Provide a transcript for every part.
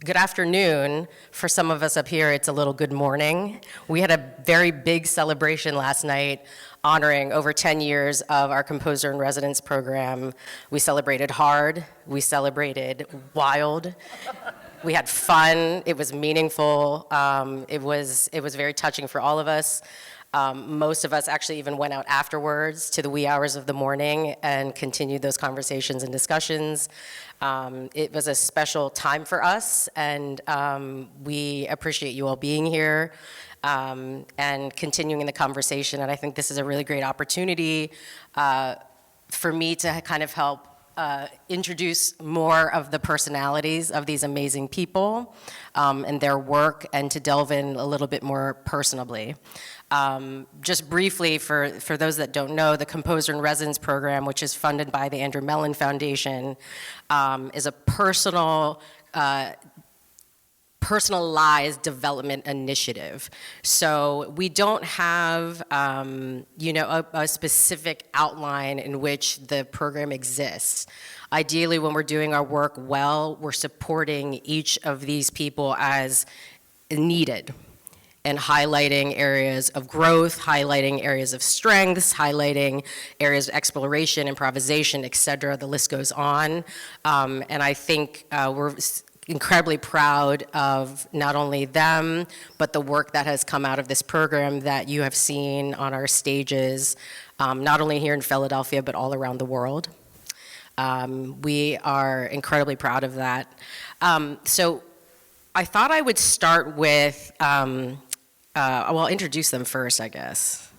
Good afternoon. For some of us up here, it's a little good morning. We had a very big celebration last night honoring over 10 years of our Composer in Residence program. We celebrated hard, we celebrated wild, we had fun, it was meaningful, it was very touching for all of us. Most of us actually even went out afterwards to the wee hours of the morning and continued those conversations and discussions. It was a special time for us, and we appreciate you all being here and continuing the conversation. And I think this is a really great opportunity for me to kind of help introduce more of the personalities of these amazing people and their work, and to delve in a little bit more personally. Just briefly, for those that don't know, the Composer in Residence program, which is funded by the Andrew Mellon Foundation, is a personalized development initiative. So we don't have, a specific outline in which the program exists. Ideally, when we're doing our work well, we're supporting each of these people as needed, and highlighting areas of growth, highlighting areas of strengths, highlighting areas of exploration, improvisation, et cetera. The list goes on. And I think we're incredibly proud of not only them, but the work that has come out of this program that you have seen on our stages, not only here in Philadelphia, but all around the world. We are incredibly proud of that. So I thought I would start with, I'll introduce them first, I guess.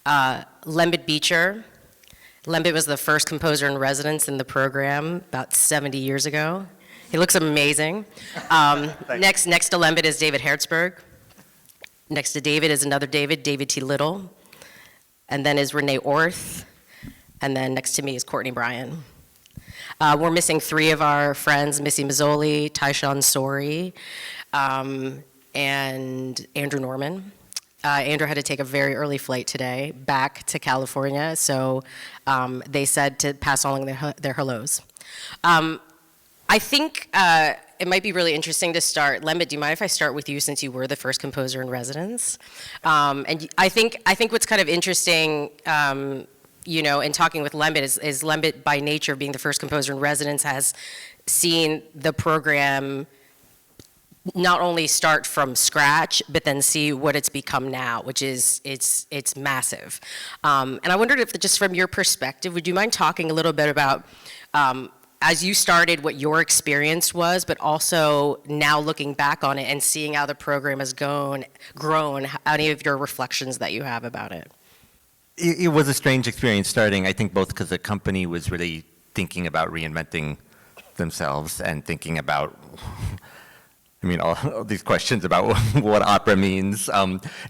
Lembit Beecher. Lembit was the first composer in residence in the program about 70 years ago. He looks amazing. Next to Lembit is David Hertzberg. Next to David is another David T. Little. And then is Renee Orth. And then next to me is Courtney Bryan. We're missing three of our friends, Missy Mazzoli, Tyshawn Sori, and Andrew Norman. Andrew had to take a very early flight today back to California, so they said to pass along their hellos. I think it might be really interesting to start. Lembit, do you mind if I start with you, since you were the first composer in residence? And I think what's kind of interesting, in talking with Lembit is Lembit, by nature, being the first composer in residence, has seen the program not only start from scratch, but then see what it's become now, which is it's massive. And I wondered if, just from your perspective, would you mind talking a little bit about, as you started, what your experience was, but also now looking back on it and seeing how the program has grown, any of your reflections that you have about it? It was a strange experience starting, I think, both because the company was really thinking about reinventing themselves and thinking about all these questions about what opera means.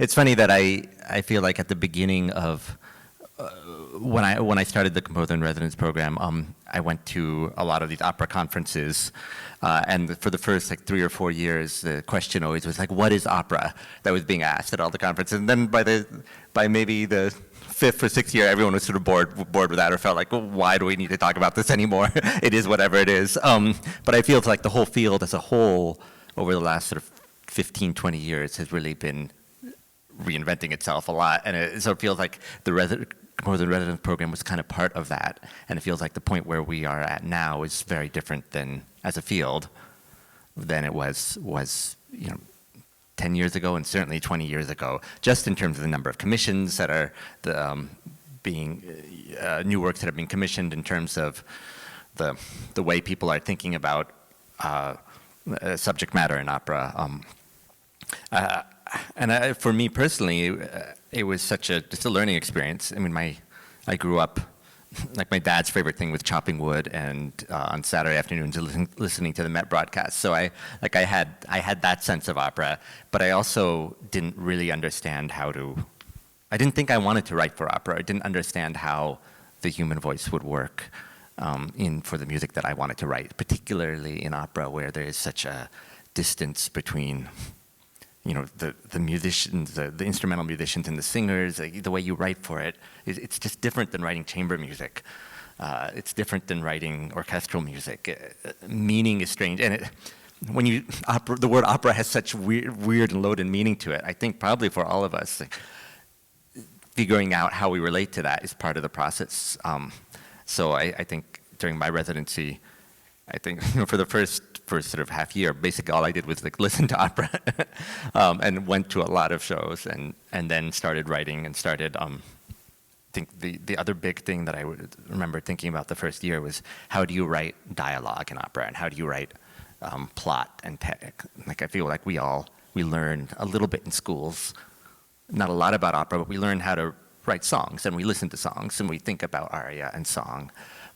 It's funny that I feel like at the beginning of when I started the Composer in Residence program, I went to a lot of these opera conferences, and for the first 3 or 4 years, the question always was what is opera? That was being asked at all the conferences, and then by maybe the 5th or 6th year, everyone was sort of bored with that, or felt like, well, why do we need to talk about this anymore? It is whatever it is. But I feel like the whole field as a whole, over the last sort of 15, 20 years, has really been reinventing itself a lot. And it sort of feels like the Composer in Residence program was kind of part of that. And it feels like the point where we are at now is very different than, as a field, than it was 10 years ago, and certainly 20 years ago, just in terms of the number of commissions that are being, new works that have been commissioned, in terms of the way people are thinking about subject matter in opera. And for me personally, it was just a learning experience. I grew up, my dad's favorite thing was chopping wood, and on Saturday afternoons listening to the Met broadcast. So I had that sense of opera, but I also didn't really understand I didn't think I wanted to write for opera. I didn't understand how the human voice would work for the music that I wanted to write, particularly in opera, where there is such a distance between the musicians, the instrumental musicians and the singers. The way you write for it, it's just different than writing chamber music. It's different than writing orchestral music. Meaning is strange, and the word opera has such weird and loaded meaning to it. I think probably for all of us, figuring out how we relate to that is part of the process. So I think during my residency, I think for the first sort of half year, basically all I did was like listen to opera, and went to a lot of shows, and then started writing and started. I think the other big thing that I would remember thinking about the first year was how do you write dialogue in opera, and how do you write plot and like I feel like we learn a little bit in schools, not a lot about opera, but we learn how to write songs, and we listen to songs, and we think about aria and song,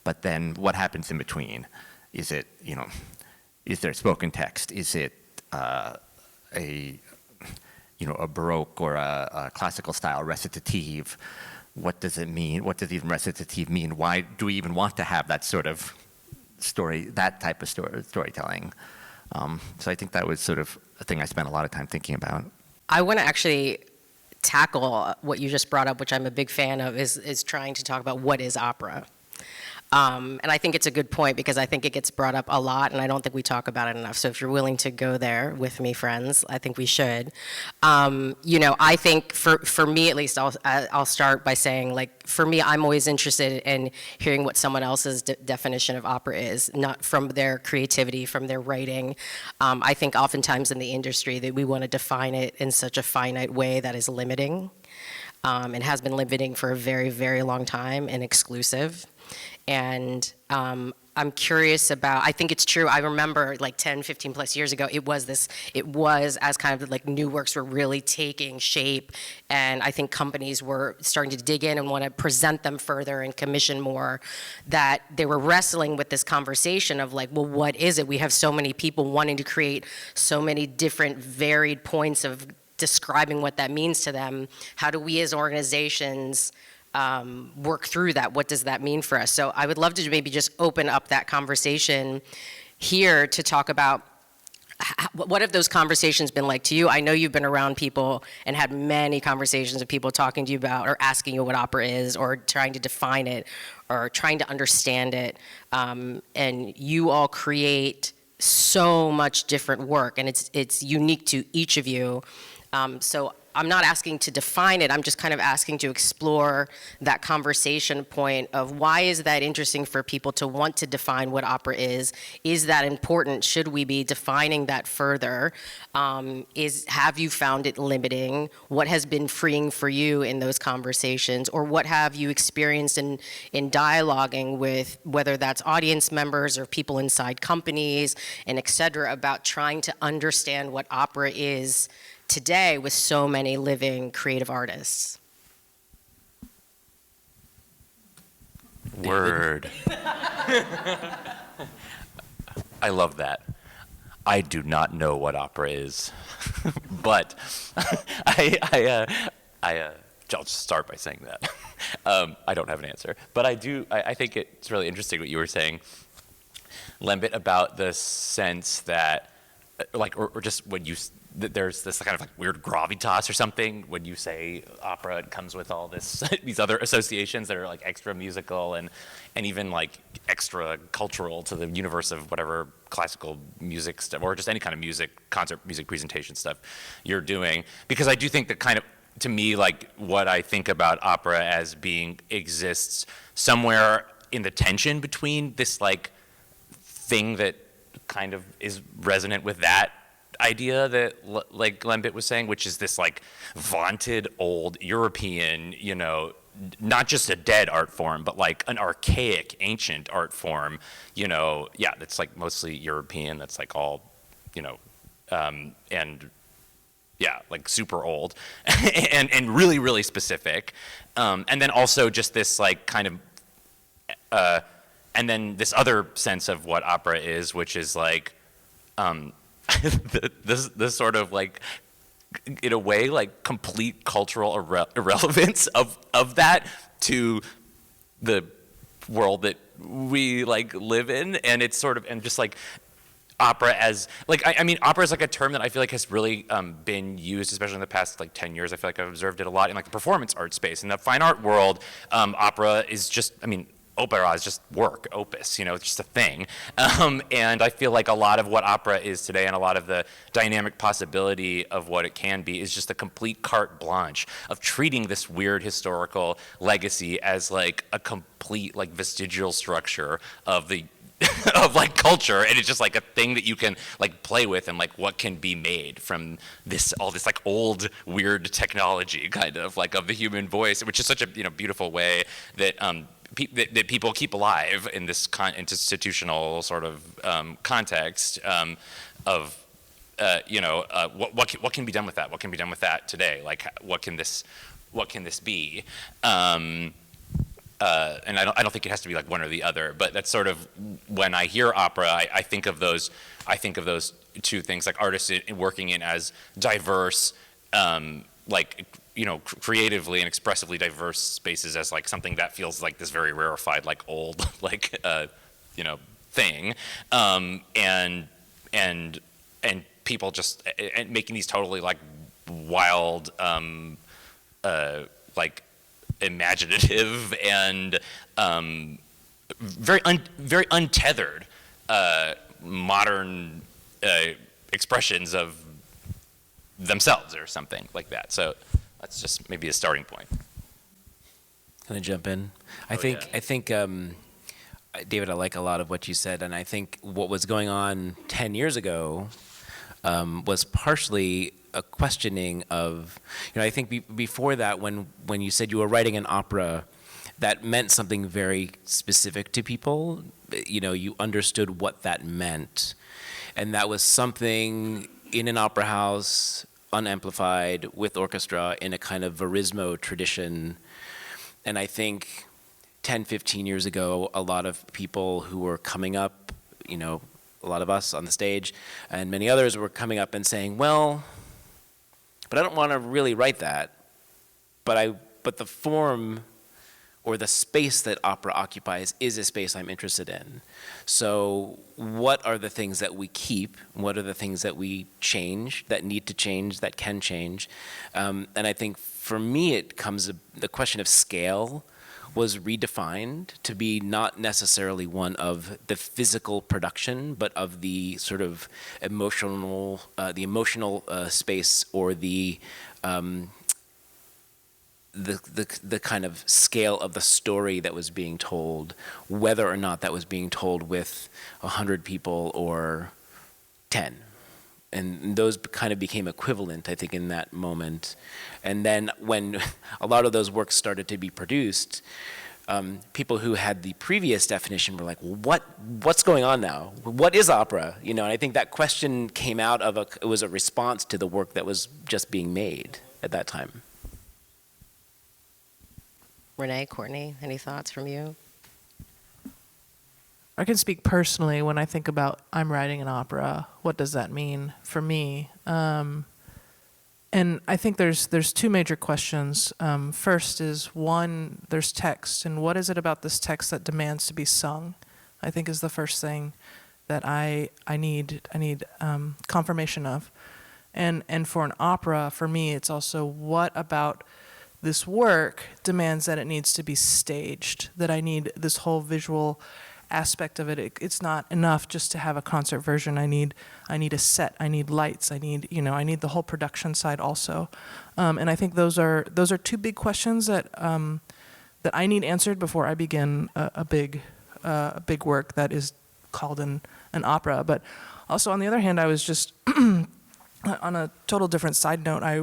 but then what happens in between? Is it, is there spoken text? Is it a Baroque or a classical style recitative? What does it mean? What does even recitative mean? Why do we even want to have that sort of story, that type of storytelling? So I think that was sort of a thing I spent a lot of time thinking about. I want to actually tackle what you just brought up, which I'm a big fan of, is trying to talk about what is opera. And I think it's a good point because I think it gets brought up a lot, and I don't think we talk about it enough. So if you're willing to go there with me, friends, I think we should. I think for me at least, I'll start by saying, like, for me, I'm always interested in hearing what someone else's definition of opera is, not from their creativity, from their writing. I think oftentimes in the industry that we want to define it in such a finite way that is limiting. It has been limiting for a very, very long time and exclusive. And I'm curious about, I think it's true, I remember like 10, 15 plus years ago, it was as kind of like new works were really taking shape, and I think companies were starting to dig in and want to present them further and commission more, that they were wrestling with this conversation of like, well, what is it? We have so many people wanting to create so many different varied points of describing what that means to them. How do we as organizations work through that? What does that mean for us? So I would love to maybe just open up that conversation here to talk about what have those conversations been like to you? I know you've been around people and had many conversations with people talking to you about or asking you what opera is or trying to define it or trying to understand it. And you all create so much different work, and it's unique to each of you. So I'm not asking to define it, I'm just kind of asking to explore that conversation point of why is that interesting for people to want to define what opera is? Is that important? Should we be defining that further? Have you found it limiting? What has been freeing for you in those conversations? Or what have you experienced in dialoguing with, whether that's audience members or people inside companies and et cetera, about trying to understand what opera is today with so many living creative artists? Word. I love that. I do not know what opera is, but I'll just start by saying that. I don't have an answer, but I do. I think it's really interesting what you were saying, Lembit, about the sense that, like, or just when you. There's this kind of like weird gravitas or something when you say opera. It comes with all this these other associations that are like extra musical and even like extra cultural to the universe of whatever classical music stuff or just any kind of music, concert music presentation stuff you're doing. Because I do think that kind of, to me, like what I think about opera as being exists somewhere in the tension between this like thing that kind of is resonant with that idea that, like Lembit was saying, which is this like vaunted old European, not just a dead art form, but like an archaic, ancient art form, that's like mostly European, that's like all, and yeah, like super old and really, really specific. And then also just this like kind of, and then this other sense of what opera is, which is like, this sort of like, in a way, like complete cultural irrelevance of that to the world that we like live in, and it's sort of, and just like opera as like, I mean opera is like a term that I feel like has really been used, especially in the past like 10 years. I feel like I've observed it a lot in like the performance art space. In the fine art world, opera is just, I mean, opera is just work, opus, it's just a thing. And I feel like a lot of what opera is today and a lot of the dynamic possibility of what it can be is just a complete carte blanche of treating this weird historical legacy as like a complete like vestigial structure of the of like culture, and it's just like a thing that you can like play with, and like what can be made from all this like old weird technology kind of like of the human voice, which is such a beautiful way that that people keep alive in this institutional sort of context of what can be done with that? What can be done with that today? Like what can this be? And I don't think it has to be like one or the other, but that's sort of when I hear opera, I think of those two things, like artists working in as diverse, creatively and expressively diverse spaces as like something that feels like this very rarefied, like old, like thing, and people just and making these totally like wild, like imaginative and very untethered modern expressions of themselves or something like that. So that's just maybe a starting point. Can I jump in? I think, David, I like a lot of what you said, and I think what was going on 10 years ago was partially a questioning of, I think before that, when you said you were writing an opera, that meant something very specific to people. You understood what that meant, and that was something in an opera house, unamplified, with orchestra, in a kind of Verismo tradition. And I think 10, 15 years ago, a lot of people who were coming up, a lot of us on the stage, and many others were coming up and saying, well, but I don't want to really write that, but the form or the space that opera occupies is a space I'm interested in. So what are the things that we keep? What are the things that we change, that need to change, that can change? And I think for me, the question of scale was redefined to be not necessarily one of the physical production, but of the sort of emotional space, or the kind of scale of the story that was being told, whether or not that was being told with 100 people or 10. And those kind of became equivalent, I think, in that moment. And then when a lot of those works started to be produced, people who had the previous definition were like, well, what's going on now? What is opera? And I think that question came out of it was a response to the work that was just being made at that time. Renee, Courtney, any thoughts from you? I can speak personally when I think about I'm writing an opera. What does that mean for me? And I think there's two major questions. First is, one, there's text, and what is it about this text that demands to be sung? I think is the first thing that I need confirmation of. And for an opera, for me, it's also what about this work demands that it needs to be staged, that I need this whole visual aspect of it. It's not enough just to have a concert version. I need a set. I need lights. I need the whole production side also. And I think those are two big questions that I need answered before I begin a big work that is called an opera. But also on the other hand, I was just on a total different side note, I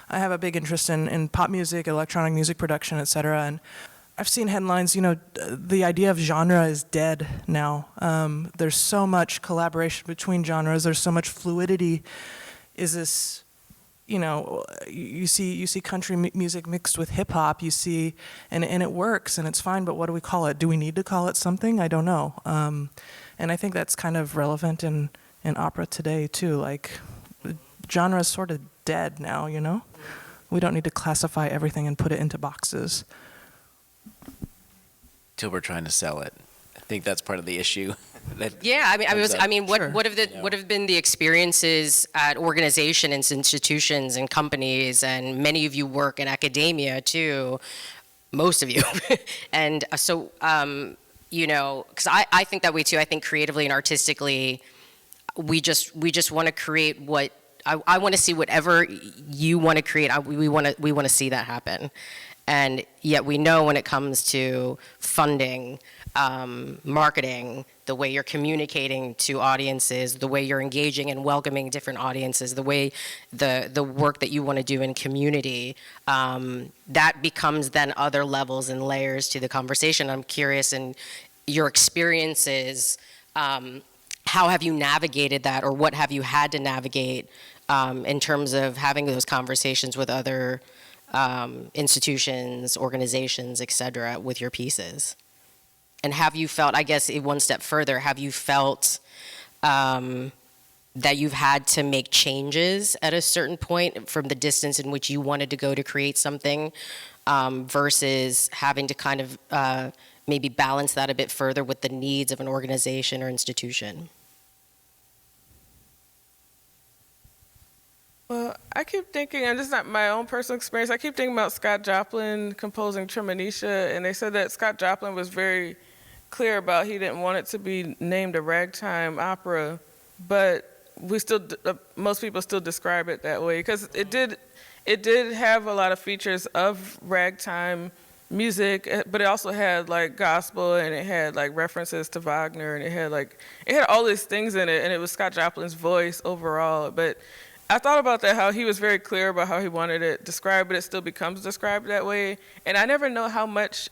have a big interest in pop music, electronic music production, et cetera, and I've seen headlines, the idea of genre is dead now. There's so much collaboration between genres, there's so much fluidity. Is this, you see country music mixed with hip hop, and it works and it's fine, but what do we call it? Do we need to call it something? I don't know. And I think that's kind of relevant in opera today too. Like, genre is sort of dead now, We don't need to classify everything and put it into boxes. Till we're trying to sell it. I think that's part of the issue. Yeah, Sure. what have been the experiences at organizations, institutions, and companies, and many of you work in academia too. most of you. And so, because I think that way too. I think creatively and artistically, we just want to create what I want to see. Whatever you want to create, we want to see that happen. And yet we know when it comes to funding, marketing, the way you're communicating to audiences, the way you're engaging and welcoming different audiences, the way the work that you want to do in community, that becomes then other levels and layers to the conversation. I'm curious in your experiences, how have you navigated that, or what have you had to navigate in terms of having those conversations with other institutions, organizations, et cetera, with your pieces? And have you felt, I guess one step further, have you felt that you've had to make changes at a certain point from the distance in which you wanted to go to create something versus having to kind of maybe balance that a bit further with the needs of an organization or institution? Well, I keep thinking, and this is not my own personal experience, I keep thinking about Scott Joplin composing Tremonisha, and they said that Scott Joplin was very clear about he didn't want it to be named a ragtime opera, but we still, most people still describe it that way, because it did have a lot of features of ragtime music, but it also had like gospel, and it had like references to Wagner, and it had all these things in it, and it was Scott Joplin's voice overall. But I thought about that, how he was very clear about how he wanted it described, but it still becomes described that way. And I never know how much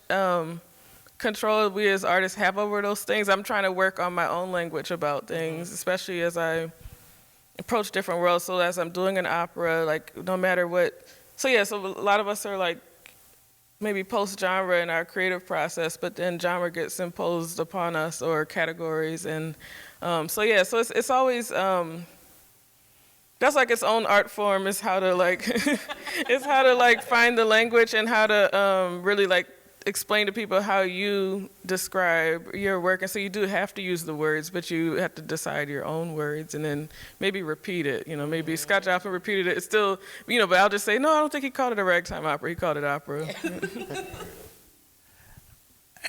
control we as artists have over those things. I'm trying to work on my own language about things, especially as I approach different worlds. So as I'm doing an opera, like no matter what. So yeah, so a lot of us are like maybe post-genre in our creative process, but then genre gets imposed upon us, or categories. And so yeah, so it's always, that's like its own art form, is how to like, is how to like find the language and how to really like explain to people how you describe your work. And so you do have to use the words, but you have to decide your own words and then maybe repeat it. You know, maybe Scott Joplin repeated it. It's still, you know, but I'll just say, no, I don't think he called it a ragtime opera. He called it opera.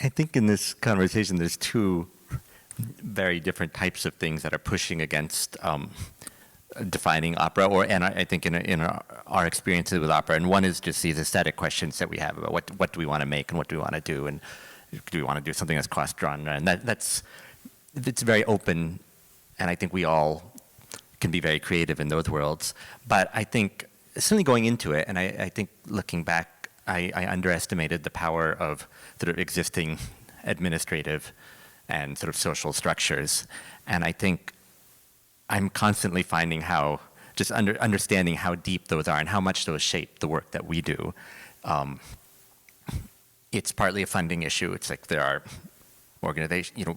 I think in this conversation, there's two very different types of things that are pushing against defining opera, and I think in our experiences with opera, and one is just these aesthetic questions that we have about what do we want to make and what do we want to do, and do we want to do something that's cross-genre, and it's very open, and I think we all can be very creative in those worlds. But I think certainly going into it, and I think looking back, I underestimated the power of sort of existing administrative and sort of social structures, and I think I'm constantly finding how, just understanding how deep those are and how much those shape the work that we do. It's partly a funding issue. It's like there are organizations, you know,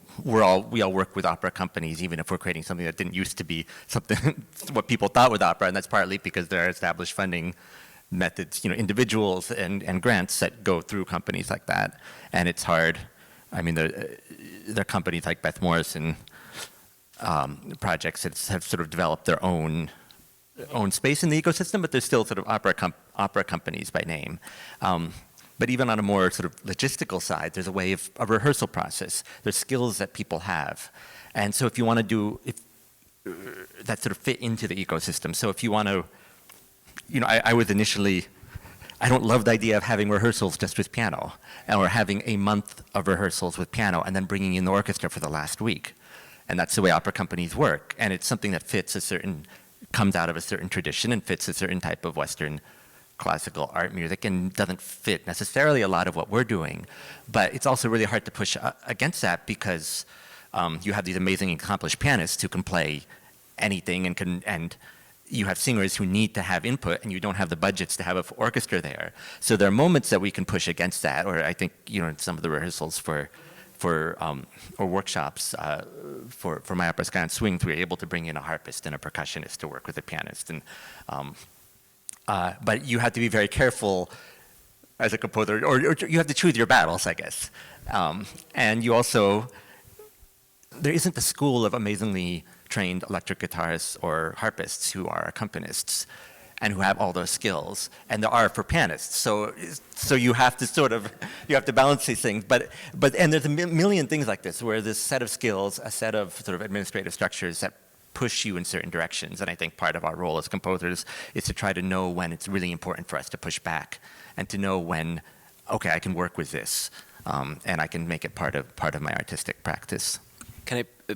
we all work with opera companies, even if we're creating something that didn't used to be something, what people thought was opera, and that's partly because there are established funding methods, you know, individuals and grants that go through companies like that. And it's hard. I mean, there are companies like Beth Morrison, projects that have sort of developed their own space in the ecosystem, but they're still sort of opera companies by name. But even on a more sort of logistical side, there's a way of a rehearsal process. There's skills that people have. And so if you want to do, that sort of fit into the ecosystem. So if you want to, you know, I was initially, I don't love the idea of having rehearsals just with piano, or having a month of rehearsals with piano and then bringing in the orchestra for the last week. And that's the way opera companies work. And it's something that comes out of a certain tradition and fits a certain type of Western classical art music and doesn't fit necessarily a lot of what we're doing. But it's also really hard to push against that because you have these amazing accomplished pianists who can play anything and you have singers who need to have input and you don't have the budgets to have an orchestra there. So there are moments that we can push against that, or I think, you know, in some of the rehearsals or workshops for My Opera Sky and Swings, we were able to bring in a harpist and a percussionist to work with a pianist. And but you have to be very careful as a composer, or you have to choose your battles, I guess. And you also, there isn't a school of amazingly trained electric guitarists or harpists who are accompanists. and who have all those skills, and there are for pianists. So you have to balance these things. But and there's a million things like this where this set of skills, a set of sort of administrative structures that push you in certain directions. And I think part of our role as composers is to try to know when it's really important for us to push back, and to know when, okay, I can work with this, and I can make it part of my artistic practice. Can I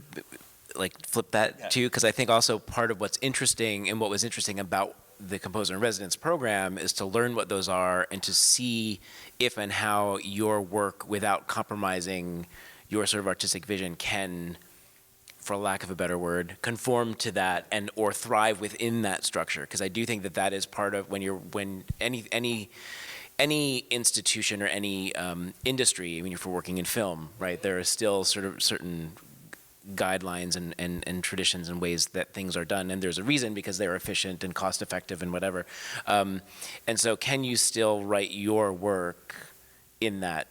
like flip that too? Because I think also part of what's interesting, and what was interesting about the Composer in Residence program, is to learn what those are and to see if and how your work, without compromising your sort of artistic vision, can, for lack of a better word, conform to that and or thrive within that structure. Because I do think that that is part of when any institution or any industry, I mean, if you're working in film, right, there are still sort of certain guidelines and traditions and ways that things are done, and there's a reason, because they're efficient and cost effective and whatever. And so can you still write your work in that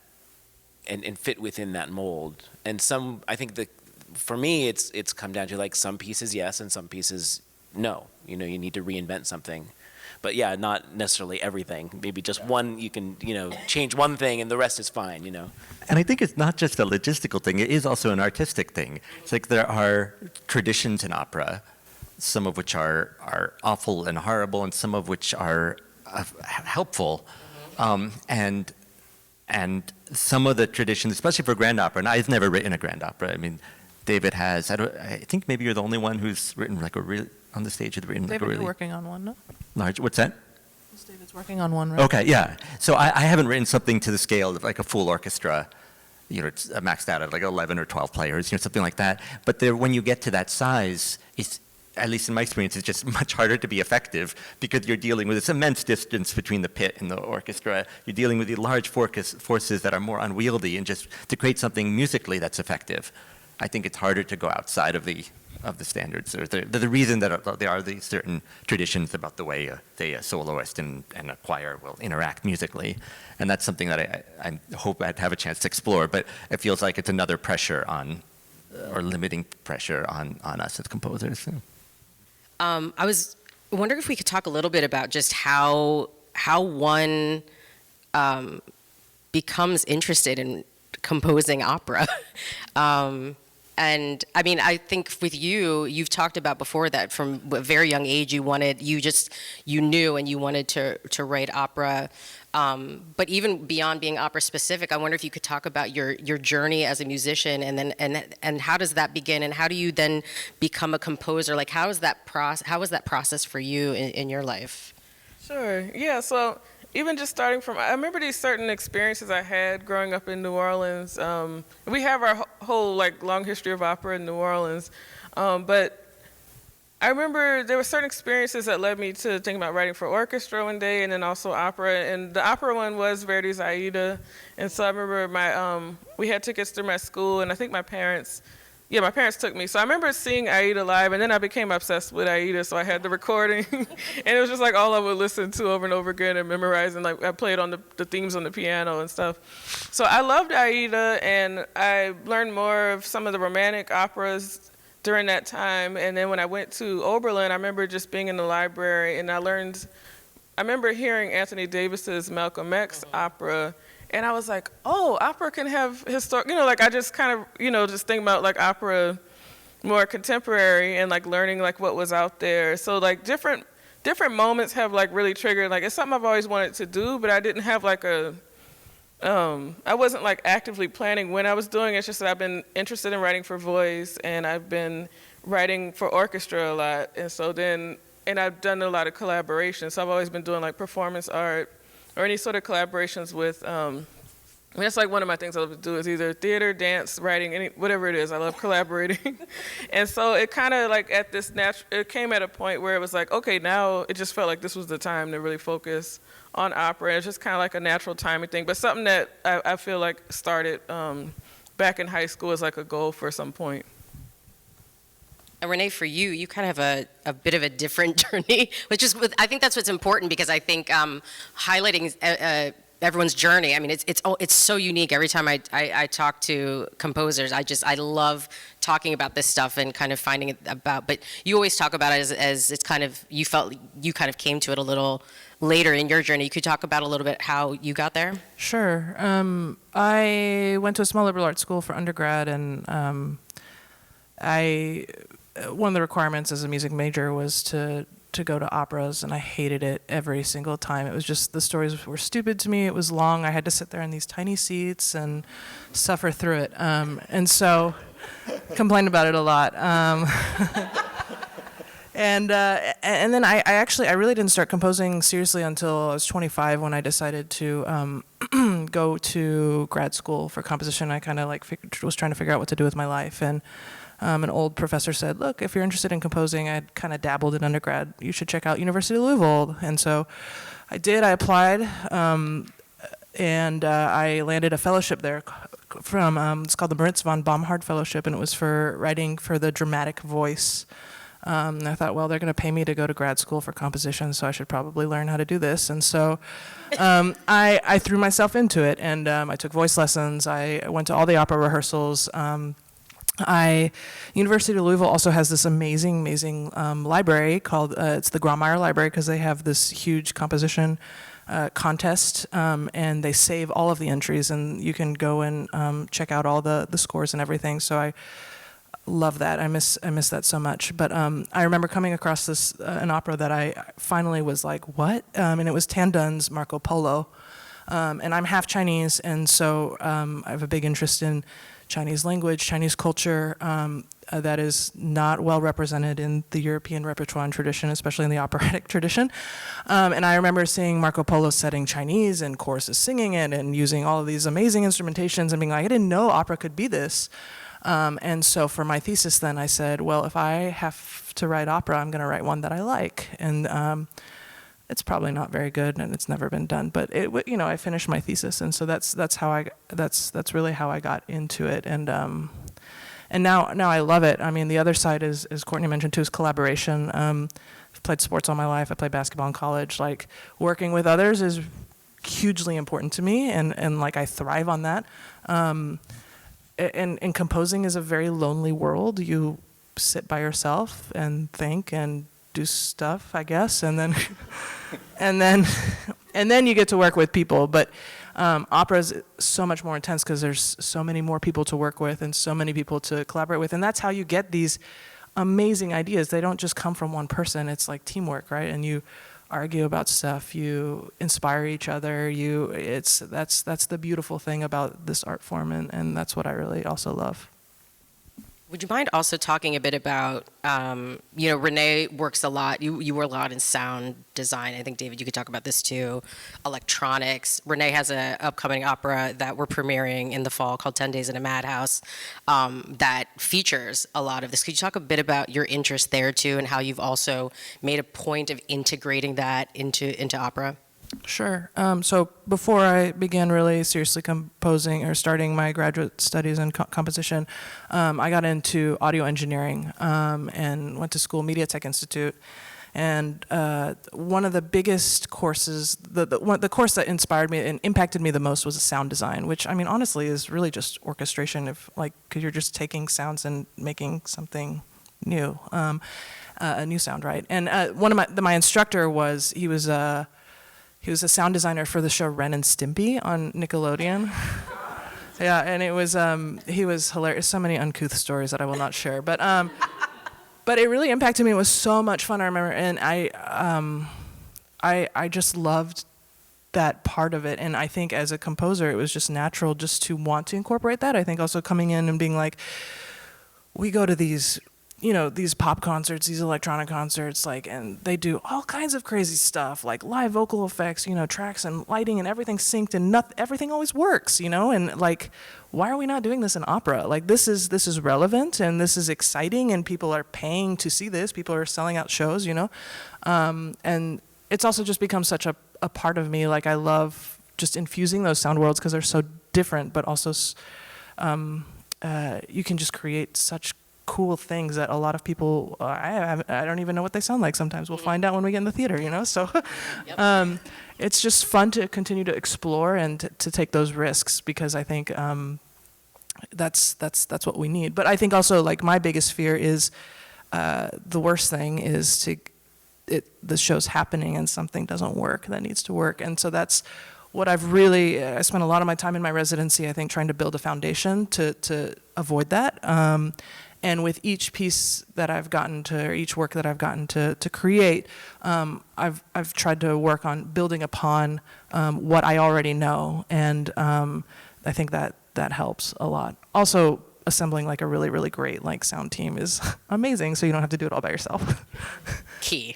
and fit within that mold? And I think for me, it's come down to like some pieces yes and some pieces no. You know, you need to reinvent something. But yeah, not necessarily everything. Maybe just one, you can, change one thing and the rest is fine, And I think it's not just a logistical thing, it is also an artistic thing. It's like there are traditions in opera, some of which are awful and horrible, and some of which are helpful. And some of the traditions, especially for grand opera, and I've never written a grand opera. I mean, David has. I think maybe you're the only one who's written like a real on the stage has written like David, a really you're working on one, no? large. What's that? David's working on one, right? Okay, yeah. So I haven't written something to the scale of like a full orchestra. It's maxed out at like 11 or 12 players, something like that. But when you get to that size, it's, at least in my experience, it's just much harder to be effective because you're dealing with this immense distance between the pit and the orchestra. You're dealing with these large forces that are more unwieldy, and just to create something musically that's effective, I think it's harder to go outside of the standards. There's the reason that there are these certain traditions about the way, say, a soloist and a choir will interact musically. And that's something that I hope I'd have a chance to explore, but it feels like it's another pressure on, or limiting pressure on us as composers. I was wondering if we could talk a little bit about just how one becomes interested in composing opera. And I mean, I think with you've talked about before that from a very young age you knew and you wanted to write opera. But even beyond being opera specific, I wonder if you could talk about your journey as a musician, and how does that begin, and how do you then become a composer? Like how was that process for you in your life? Sure. Yeah. So even just starting from, I remember these certain experiences I had growing up in New Orleans. We have our whole long history of opera in New Orleans, but I remember there were certain experiences that led me to think about writing for orchestra one day, and then also opera. And the opera one was Verdi's Aida. And so I remember we had tickets through my school, and I think my parents took me. So I remember seeing Aida live, and then I became obsessed with Aida, so I had the recording. And it was just all I would listen to over and over again and memorize, and I played on the themes on the piano and stuff. So I loved Aida, and I learned more of some of the romantic operas during that time. And then when I went to Oberlin, I remember just being in the library, and I remember hearing Anthony Davis's Malcolm X opera, and I was like, oh, opera can have historic, I just kind of, just think about opera more contemporary and learning what was out there. So different moments have really triggered, it's something I've always wanted to do, but I didn't have I wasn't actively planning when I was doing it. It's just that I've been interested in writing for voice, and I've been writing for orchestra a lot. And so and I've done a lot of collaborations. So I've always been doing performance art or any sort of collaborations with, that's one of my things I love to do is either theater, dance, writing, whatever it is. I love collaborating. And so it kind of it came at a point where it was okay, now it just felt like this was the time to really focus on opera. It's just kind of a natural timing thing, but something that I feel started back in high school as a goal for some point. And Renee, for you kind of have a bit of a different journey, I think that's what's important, because I think highlighting everyone's journey. I mean, it's so unique. Every time I talk to composers, I love talking about this stuff and kind of finding it about. But you always talk about it as it's kind of you felt you kind of came to it a little later in your journey. You could talk about a little bit how you got there. Sure. I went to a small liberal arts school for undergrad, and one of the requirements as a music major was to go to operas, and I hated it every single time. It was just, the stories were stupid to me. It was long. I had to sit there in these tiny seats and suffer through it. And so, complained about it a lot. And then I really didn't start composing seriously until I was 25, when I decided to go to grad school for composition. I kind of was trying to figure out what to do with my life, and an old professor said, look, if you're interested in composing, I'd kind of dabbled in undergrad, you should check out University of Louisville. And so I did. I applied, and I landed a fellowship there from, it's called the Moritz von Baumhard Fellowship, and it was for writing for the dramatic voice. And I thought, well, they're going to pay me to go to grad school for composition, so I should probably learn how to do this. And so I threw myself into it, and I took voice lessons. I went to all the opera rehearsals. University of Louisville also has this amazing library called, it's the Grawemeyer Library, because they have this huge composition contest, and they save all of the entries, and you can go and check out all the scores and everything. So I love that. I miss that so much. But I remember coming across this an opera that I finally was like, what? And it was Tan Dun's Marco Polo. And I'm half Chinese, and so I have a big interest in Chinese language, Chinese culture, that is not well represented in the European repertoire and tradition, especially in the operatic tradition. And I remember seeing Marco Polo setting Chinese and choruses singing it and using all of these amazing instrumentations and being like, I didn't know opera could be this. And so for my thesis then I said, well, if I have to write opera, I'm going to write one that I like. And it's probably not very good, and it's never been done. But I finished my thesis, and so that's really how I got into it. And now I love it. I mean, the other side is, as Courtney mentioned too, is collaboration. I've played sports all my life. I played basketball in college. Like, working with others is hugely important to me, and like I thrive on that. And composing is a very lonely world. You sit by yourself and think and do stuff, I guess, and then and then you get to work with people. But opera is so much more intense because there's so many more people to work with and so many people to collaborate with, and that's how you get these amazing ideas. They don't just come from one person. It's like teamwork, right? And you argue about stuff, you inspire each other, that's the beautiful thing about this art form, and that's what I really also love. Would you mind also talking a bit about, Renee works a lot, you work a lot in sound design. I think, David, you could talk about this too. Electronics. Renee has an upcoming opera that we're premiering in the fall called 10 Days in a Madhouse that features a lot of this. Could you talk a bit about your interest there too, and how you've also made a point of integrating that into opera? Sure. So before I began really seriously composing or starting my graduate studies in composition, I got into audio engineering and went to school, Media Tech Institute. And one of the biggest courses, the course that inspired me and impacted me the most was sound design, which, I mean, honestly is really just orchestration, because you're just taking sounds and making something new, a new sound, right? And one of my instructor he was a sound designer for the show Ren and Stimpy on Nickelodeon. Yeah, and it was he was hilarious. So many uncouth stories that I will not share, but it really impacted me. It was so much fun. I remember, and I just loved that part of it. And I think as a composer, it was just natural just to want to incorporate that. I think also coming in and being like, we go to these pop concerts, these electronic concerts, and they do all kinds of crazy stuff, like live vocal effects, tracks and lighting and everything synced, and everything always works, and why are we not doing this in opera? This is relevant, and this is exciting, and people are paying to see this. People are selling out shows, and it's also just become such a part of me. I love just infusing those sound worlds because they're so different, but also you can just create such cool things that a lot of people, I don't even know what they sound like sometimes. We'll find out when we get in the theater, you know? So it's just fun to continue to explore and to take those risks, because I think that's what we need. But I think also, like, my biggest fear is the worst thing is the show's happening and something doesn't work that needs to work. And so that's what I spent a lot of my time in my residency, I think, trying to build a foundation to avoid that. And with each piece that I've gotten to, or each work that I've gotten to create, I've tried to work on building upon what I already know. And I think that helps a lot. Also, assembling like a really, really great like sound team is amazing, so you don't have to do it all by yourself. Key.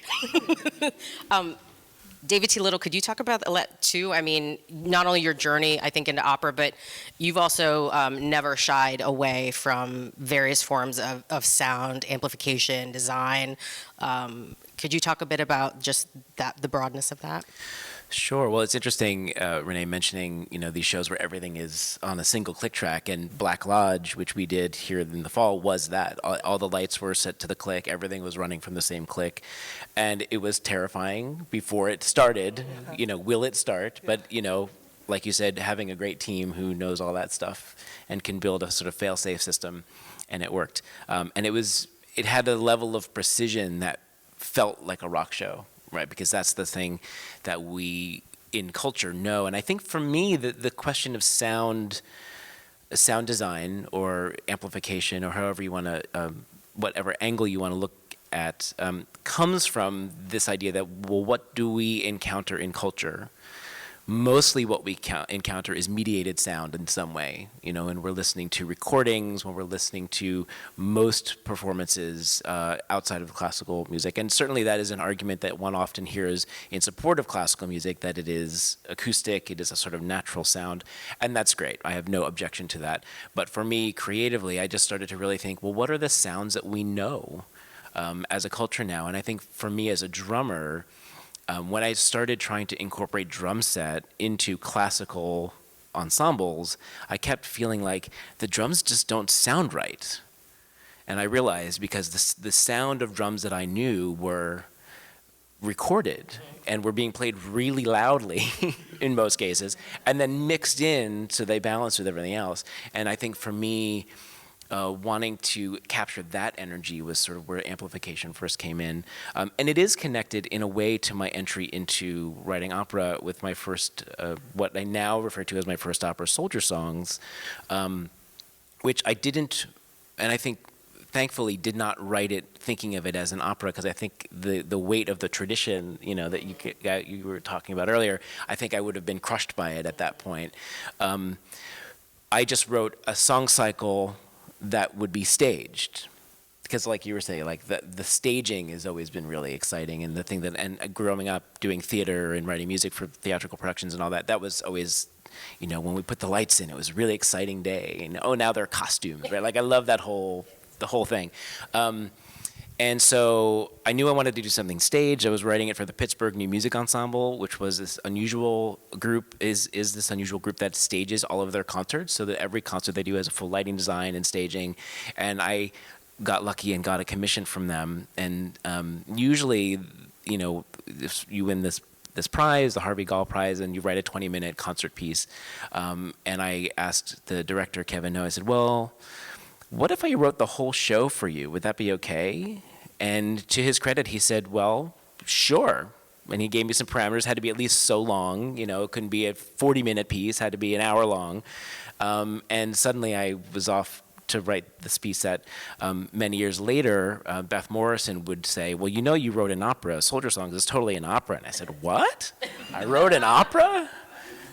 David T. Little, could you talk about that too? I mean, not only your journey, I think, into opera, but you've also never shied away from various forms of sound, amplification, design. Could you talk a bit about just the broadness of that? Sure. Well, it's interesting, Renee, mentioning, these shows where everything is on a single click track, and Black Lodge, which we did here in the fall, was that. All the lights were set to the click. Everything was running from the same click. And it was terrifying before it started. Will it start? But, like you said, having a great team who knows all that stuff and can build a sort of fail-safe system, and it worked. And it had a level of precision that felt like a rock show. Right, because that's the thing that we in culture know. And I think for me, the question of sound design or amplification, or however you want to, whatever angle you want to look at, comes from this idea that, well, what do we encounter in culture? Mostly what we encounter is mediated sound in some way, and we're listening to recordings, when we're listening to most performances outside of classical music. And certainly that is an argument that one often hears in support of classical music, that it is acoustic, it is a sort of natural sound, and that's great. I have no objection to that. But for me, creatively, I just started to really think, well, what are the sounds that we know as a culture now? And I think for me as a drummer, when I started trying to incorporate drum set into classical ensembles, I kept feeling like the drums just don't sound right. And I realized, because the sound of drums that I knew were recorded and were being played really loudly in most cases, and then mixed in so they balanced with everything else. And I think for me, wanting to capture that energy was sort of where amplification first came in. And it is connected in a way to my entry into writing opera with my first, what I now refer to as my first opera, Soldier Songs, which I didn't, and I think thankfully did not write it thinking of it as an opera, because I think the weight of the tradition, that you were talking about earlier, I think I would have been crushed by it at that point. I just wrote a song cycle that would be staged, because like you were saying, like the staging has always been really exciting, and the thing that, and growing up doing theater and writing music for theatrical productions and all that was always, when we put the lights in, it was a really exciting day, and now there are costumes, right? Like I love the whole thing. And so I knew I wanted to do something staged. I was writing it for the Pittsburgh New Music Ensemble, which was this unusual group, is this unusual group that stages all of their concerts, so that every concert they do has a full lighting design and staging. And I got lucky and got a commission from them. And usually, if you win this prize, the Harvey Gall Prize, and you write a 20-minute concert piece. And I asked the director, Kevin No, I said, well, what if I wrote the whole show for you? Would that be okay? And to his credit, he said, well, sure. And he gave me some parameters. Had to be at least so long. It couldn't be a 40-minute piece. Had to be an hour long. And suddenly I was off to write this piece that many years later, Beth Morrison would say, well, you wrote an opera. Soldier Songs is totally an opera. And I said, what? I wrote an opera?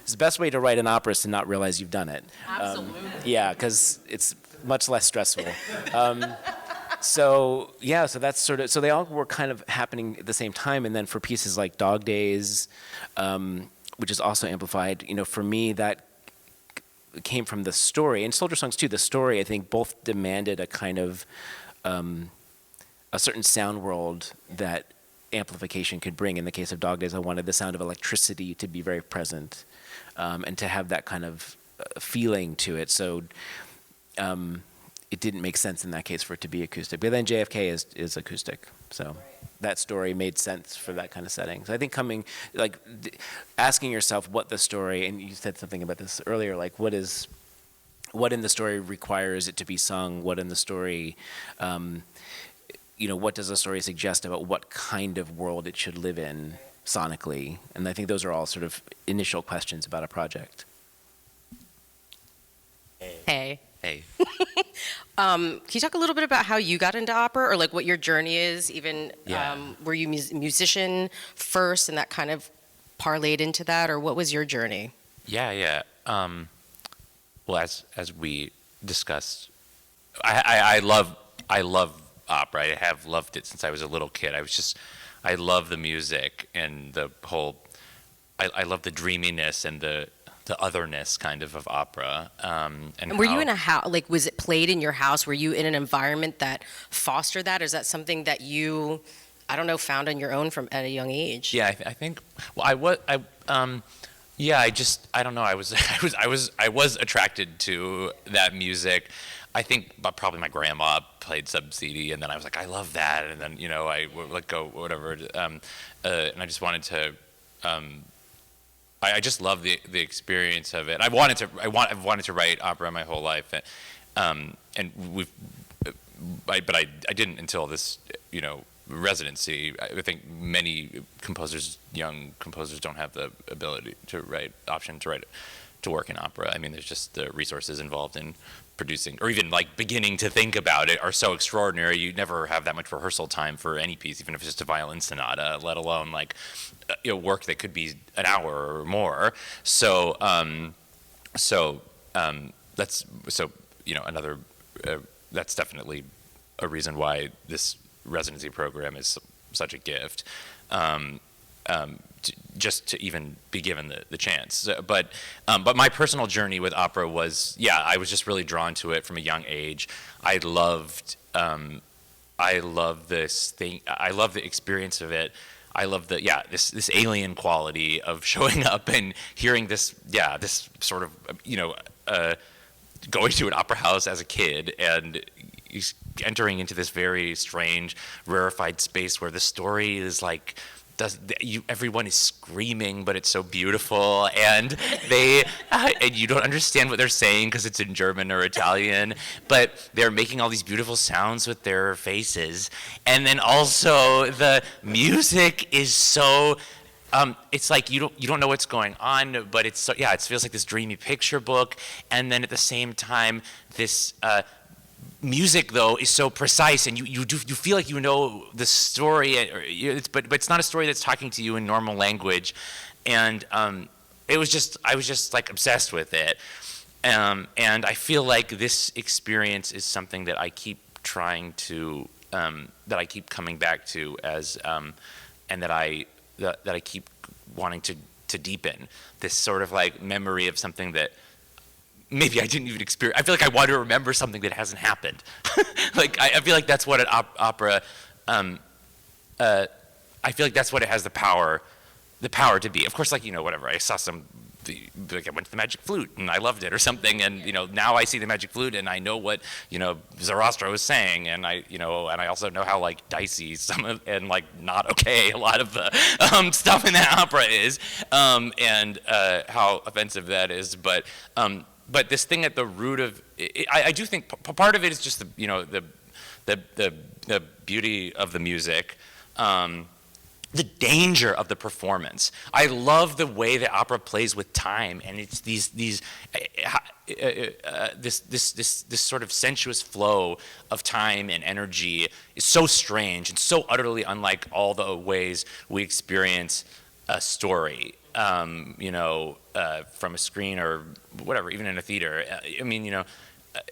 It's the best way to write an opera is to not realize you've done it. Absolutely. Yeah, because it's much less stressful. So that's sort of, so they all were kind of happening at the same time. And then for pieces like Dog Days, which is also amplified, for me, that came from the story. And Soldier Songs too, the story, I think both demanded a kind of, a certain sound world that amplification could bring. In the case of Dog Days, I wanted the sound of electricity to be very present, and to have that kind of feeling to it. So it didn't make sense in that case for it to be acoustic. But then JFK is acoustic, so that story made sense for that kind of setting. So I think asking yourself what the story, and you said something about this earlier, like what in the story requires it to be sung, what in the story, what does the story suggest about what kind of world it should live in sonically? And I think those are all sort of initial questions about a project. Hey. Hey. Can you talk a little bit about how you got into opera, or like what your journey is? Even Yeah. were you musician first, and that kind of parlayed into that, or what was your journey? Yeah. Well, as we discussed, I love opera. I have loved it since I was a little kid. I love the music and the whole. I love the dreaminess and the otherness kind of opera. And Were you how- in a house? Like, was it played in your house? Were you in an environment that fostered that? Or is that something that you, I don't know, found on your own from at a young age? Yeah, I think. Well, I don't know. I was attracted to that music. I think, but probably my grandma played some CD, and then I was like, I love that, and then I would let go, whatever, and I just wanted to. I just love the experience of it. I've wanted to write opera my whole life, and but I didn't until this residency. I think many young composers don't have the ability to work in opera. I mean, there's just the resources involved in producing, or even like beginning to think about it, are so extraordinary. You never have that much rehearsal time for any piece, even if it's just a violin sonata, let alone like work that could be an hour or more. So that's definitely a reason why this residency program is such a gift. Just to even be given the chance. But my personal journey with opera was, I was just really drawn to it from a young age. I loved this thing. I love the experience of it. I love this alien quality of showing up and hearing this sort of, going to an opera house as a kid and entering into this very strange, rarefied space where the story is like, everyone is screaming, but it's so beautiful, and and you don't understand what they're saying because it's in German or Italian, but they're making all these beautiful sounds with their faces, and then also the music is so. It's like you don't know what's going on, but it feels like this dreamy picture book, and then at the same time this. Music though is so precise, and you feel like you know the story, but it's not a story that's talking to you in normal language, and I was just like obsessed with it, and I feel like this experience is something that I keep trying to that I keep coming back to as and that I keep wanting to deepen this sort of like memory of something that. Maybe I didn't even experience. I feel like I want to remember something that hasn't happened. Like I feel like that's what an opera. I feel like that's what it has the power to be. Of course, like whatever. I saw like I went to the Magic Flute and I loved it or something, and now I see the Magic Flute and I know what Zoroaster was saying, and and I also know how like dicey and like not okay a lot of the stuff in that opera is, and how offensive that is, But this thing at the root of it, I do think part of it is just the beauty of the music, the danger of the performance. I love the way that opera plays with time, and it's this sort of sensuous flow of time and energy is so strange and so utterly unlike all the ways we experience a story. From a screen or whatever, even in a theater. I mean,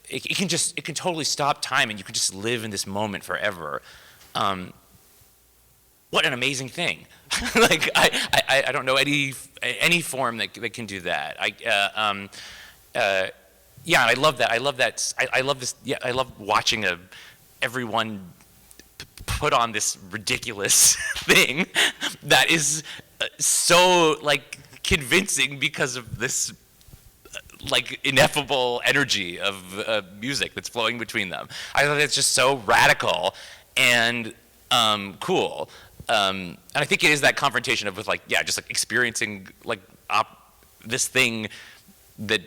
it can totally stop time, and you can just live in this moment forever. What an amazing thing! Like I don't know any form that can do that. I love that. I love that. I love this. Yeah, I love watching everyone put on this ridiculous thing that is so like convincing because of this like ineffable energy of music that's flowing between them. I thought it's just so radical and cool. And I think it is that confrontation of with like, yeah, just like experiencing like this thing that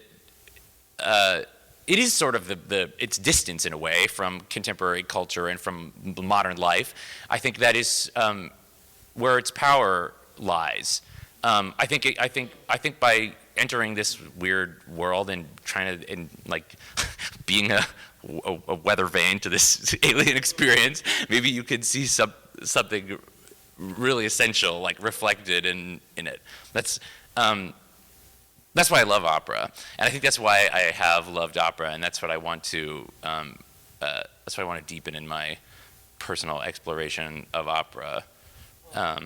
it is sort of its distance in a way from contemporary culture and from modern life. I think that is where its power lies. I think by entering this weird world and trying to, and like being a weather vane to this alien experience, maybe you could see something really essential, like reflected in it. That's why I love opera, and I think that's why I have loved opera, and that's what I want to deepen in my personal exploration of opera. Yeah.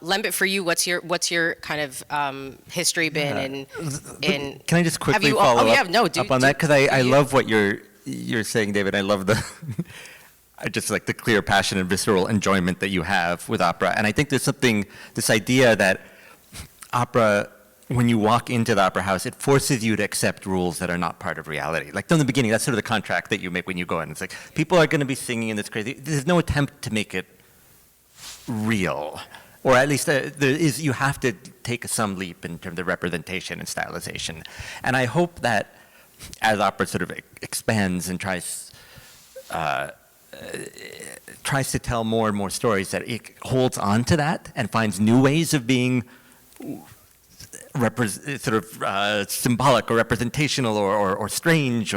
Lembit, for you, what's your kind of history been in? Can I just quickly you- follow yeah, up, no, up on that? Because I you- love what you're saying, David. I love the I just like the clear passion and visceral enjoyment that you have with opera. And I think there's this idea that opera, when you walk into the opera house, it forces you to accept rules that are not part of reality. Like from the beginning, that's sort of the contract that you make when you go in. It's like, people are going to be singing in this crazy, there's no attempt to make it real. Or at least you have to take some leap in terms of representation and stylization. And I hope that as opera sort of expands and tries to tell more and more stories, that it holds on to that and finds new ways of being symbolic or representational or strange.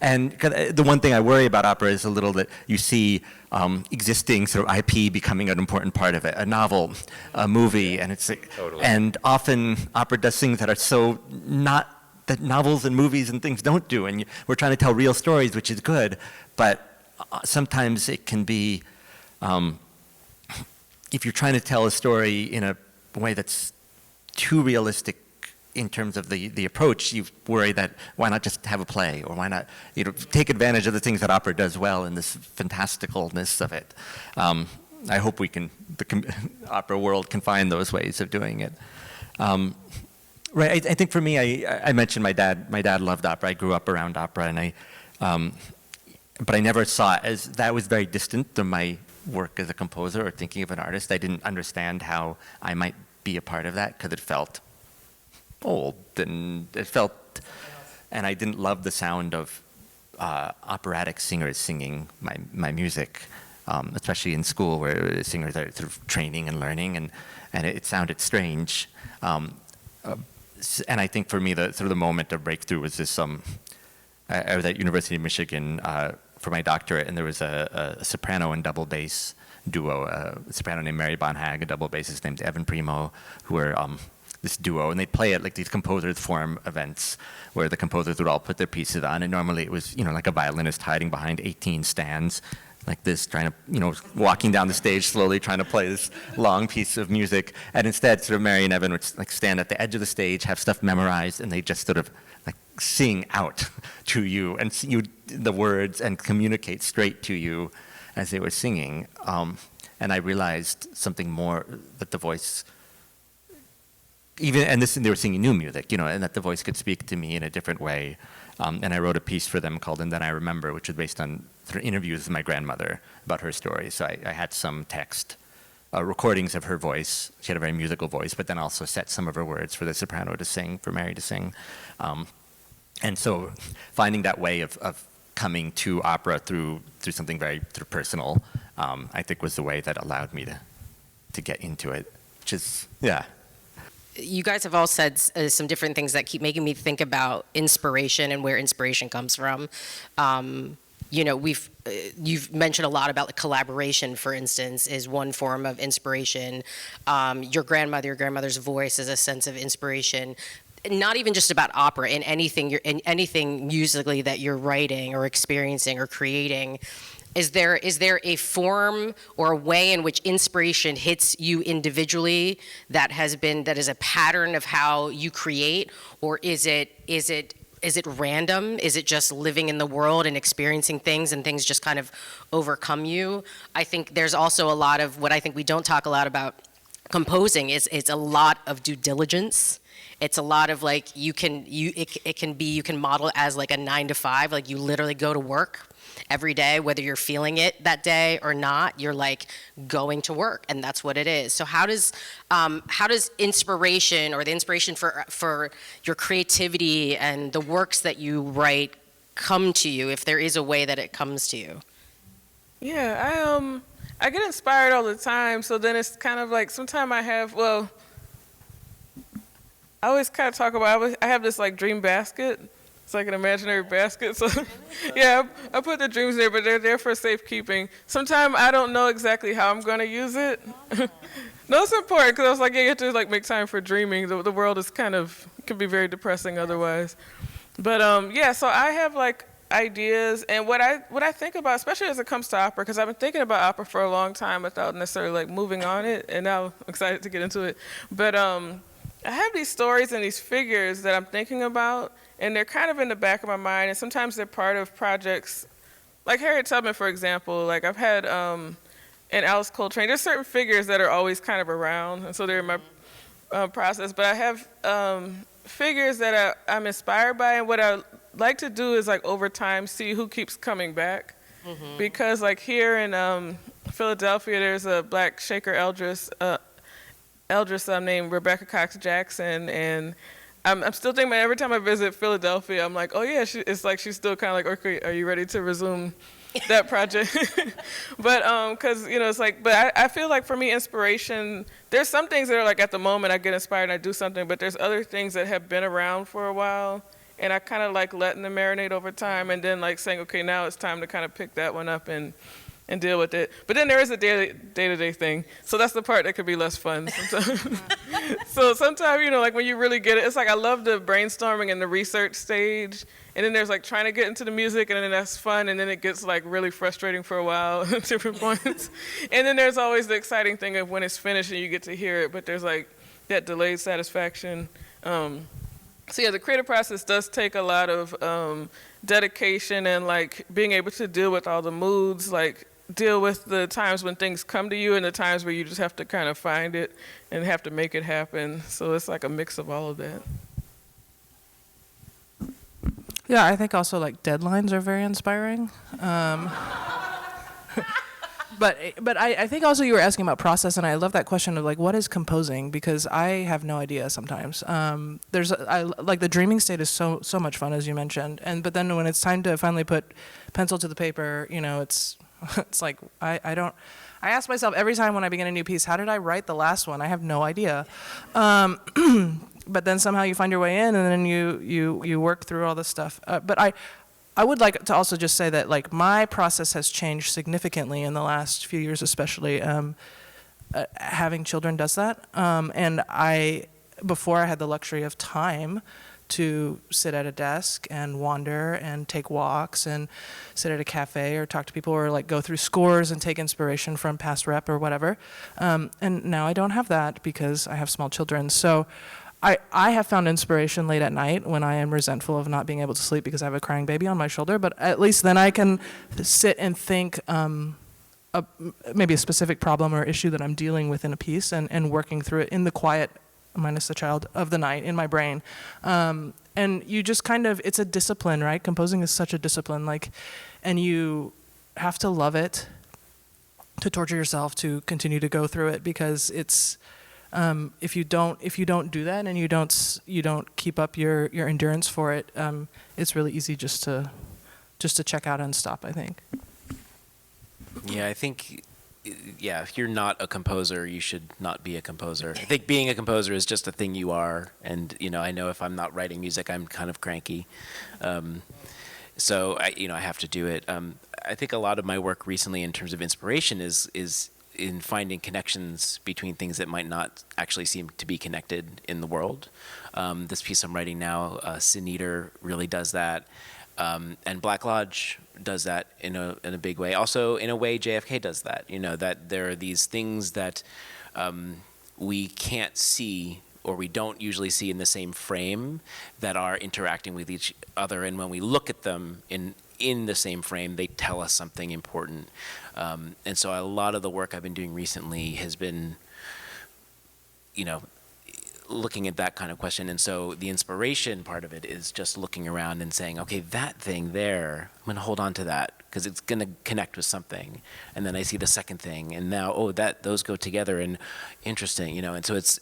And the one thing I worry about opera is a little that you see existing sort of IP becoming an important part of it, a novel, a movie, and it's like, Totally. and often opera does things that are so not that novels and movies and things don't do, and we're trying to tell real stories, which is good, but sometimes it can be, if you're trying to tell a story in a way that's too realistic in terms of the approach, you worry that why not just have a play, or why not take advantage of the things that opera does well and this fantasticalness of it. I hope the opera world can find those ways of doing it. Right, I think for me, I mentioned my dad. My dad loved opera. I grew up around opera, and but I never saw it as that was very distant from my work as a composer or thinking of an artist. I didn't understand how I might be a part of that because it felt old and and I didn't love the sound of operatic singers singing my music, especially in school where singers are sort of training and learning, and it sounded strange. And I think for me, the moment of breakthrough was this. I was at University of Michigan for my doctorate, and there was a soprano and double bass duo, a soprano named Mary Bonhag, a double bassist named Evan Primo, who were this duo, and they'd play at like these composers forum events where the composers would all put their pieces on, and normally it was like a violinist hiding behind 18 stands like this, trying to, walking down the stage slowly, trying to play this long piece of music. And instead, sort of Mary and Evan would like stand at the edge of the stage, have stuff memorized, and they just sort of like sing out to you and sing you the words and communicate straight to you as they were singing. And I realized something more, that the voice, they were singing new music, and that the voice could speak to me in a different way. And I wrote a piece for them called "And Then I Remember," which was based on interviews with my grandmother about her story. So I had some text, recordings of her voice. She had a very musical voice, but then also set some of her words for the soprano to sing, for Mary to sing. And so finding that way of coming to opera through something very personal, I think was the way that allowed me to get into it, which is, yeah. You guys have all said some different things that keep making me think about inspiration and where inspiration comes from. You've mentioned a lot about the collaboration, for instance, is one form of inspiration. Your grandmother's voice is a sense of inspiration. Not even just about opera, in anything musically that you're writing or experiencing or creating. Is there a form or a way in which inspiration hits you individually that is a pattern of how you create, or is it random? Is it just living in the world and experiencing things and things just kind of overcome you? I think there's also a lot of what I think we don't talk a lot about composing is it's a lot of due diligence. It's a lot of like you can model as like a 9 to 5, like you literally go to work every day, whether you're feeling it that day or not, you're like going to work, and that's what it is. So how does inspiration, or the inspiration for your creativity and the works that you write, come to you, if there is a way that it comes to you? Yeah, I get inspired all the time. So then it's kind of like sometimes I always kind of talk about, I have this like dream basket. It's like an imaginary basket. So yeah, I put the dreams there, but they're there for safekeeping. Sometimes I don't know exactly how I'm going to use it. No, it's important because I was like, yeah, you have to like make time for dreaming. The world is can be very depressing otherwise. But yeah, so I have like ideas, and what I think about, especially as it comes to opera, because I've been thinking about opera for a long time without necessarily like moving on it, and now I'm excited to get into it. But I have these stories and these figures that I'm thinking about, and they're kind of in the back of my mind, and sometimes they're part of projects, like Harriet Tubman, for example. Like I've had, and Alice Coltrane, there's certain figures that are always kind of around, and so they're in my process. But I have figures that I'm inspired by, and what I like to do is like over time see who keeps coming back. Mm-hmm. Because like here in Philadelphia, there's a black Shaker Eldris named Rebecca Cox Jackson, and I'm still thinking about every time I visit Philadelphia, I'm like, oh yeah, it's like she's still kind of like, okay, are you ready to resume that project? But because it's like, but I feel like for me, inspiration, there's some things that are like at the moment I get inspired and I do something, but there's other things that have been around for a while, and I kind of like letting them marinate over time, and then like saying, okay, now it's time to kind of pick that one up and deal with it. But then there is a day-to-day thing. So that's the part that could be less fun sometimes. So sometimes, like when you really get it, it's like I love the brainstorming and the research stage. And then there's like trying to get into the music, and then that's fun. And then it gets like really frustrating for a while at different points. And then there's always the exciting thing of when it's finished and you get to hear it. But there's like that delayed satisfaction. So yeah, the creative process does take a lot of dedication and like being able to deal with all the moods, like deal with the times when things come to you and the times where you just have to kind of find it and have to make it happen. So it's like a mix of all of that. Yeah, I think also like deadlines are very inspiring. But I think also you were asking about process, and I love that question of like, what is composing? Because I have no idea sometimes. I like the dreaming state is so much fun, as you mentioned, but then when it's time to finally put pencil to the paper, it's like I ask myself every time when I begin a new piece, how did I write the last one? I have no idea. But then somehow you find your way in, and then you work through all this stuff. But I would like to also just say that like my process has changed significantly in the last few years, especially having children does that. And before I had the luxury of time to sit at a desk and wander and take walks and sit at a cafe or talk to people or like go through scores and take inspiration from past rep or whatever. And now I don't have that because I have small children. So I have found inspiration late at night when I am resentful of not being able to sleep because I have a crying baby on my shoulder, but at least then I can sit and think maybe a specific problem or issue that I'm dealing with in a piece and working through it in the quiet, minus the child, of the night in my brain. And you just kind of, it's a discipline, right? Composing is such a discipline, and you have to love it to torture yourself to continue to go through it, because it's, if you don't do that and you don't keep up your endurance for it, it's really easy just to check out and stop, I think. Yeah, I think, if you're not a composer, you should not be a composer. I think being a composer is just a thing you are, and I know if I'm not writing music, I'm kind of cranky. So I have to do it. I think a lot of my work recently in terms of inspiration is in finding connections between things that might not actually seem to be connected in the world. This piece I'm writing now, Sin Eater, really does that. And Black Lodge does that in a big way. Also, in a way, JFK does that. That there are these things that we can't see, or we don't usually see in the same frame, that are interacting with each other. And when we look at them in the same frame, they tell us something important. And so a lot of the work I've been doing recently has been you know, looking at that kind of question. And so the inspiration part of it is just looking around and saying, okay, that thing there, I'm going to hold on to that because it's going to connect with something. And then I see the second thing, and now, oh, those go together, and interesting, you know. And so it's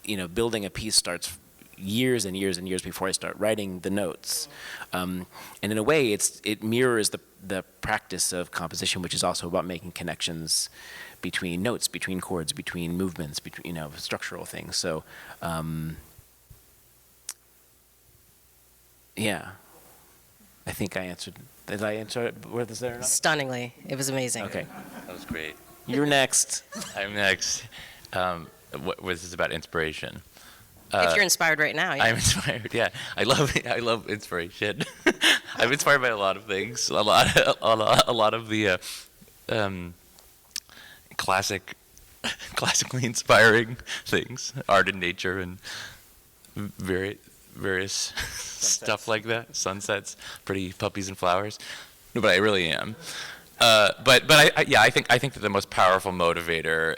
you know, building a piece starts years and years and years before I start writing the notes. And in a way, it mirrors the practice of composition, which is also about making connections between notes, between chords, between movements, between, you know, structural things. So, yeah, I think I answered. Did I answer it? Was there another? Stunningly. It was amazing. Okay, That was great. you're next. I'm next. What was this about inspiration? If you're inspired right now, yeah. I'm inspired. Yeah, I love inspiration. I'm inspired by a lot of things. A lot of the classically inspiring things, art and nature, and various stuff like that. Sunsets, pretty puppies and flowers. No, but I really am. But I think that the most powerful motivator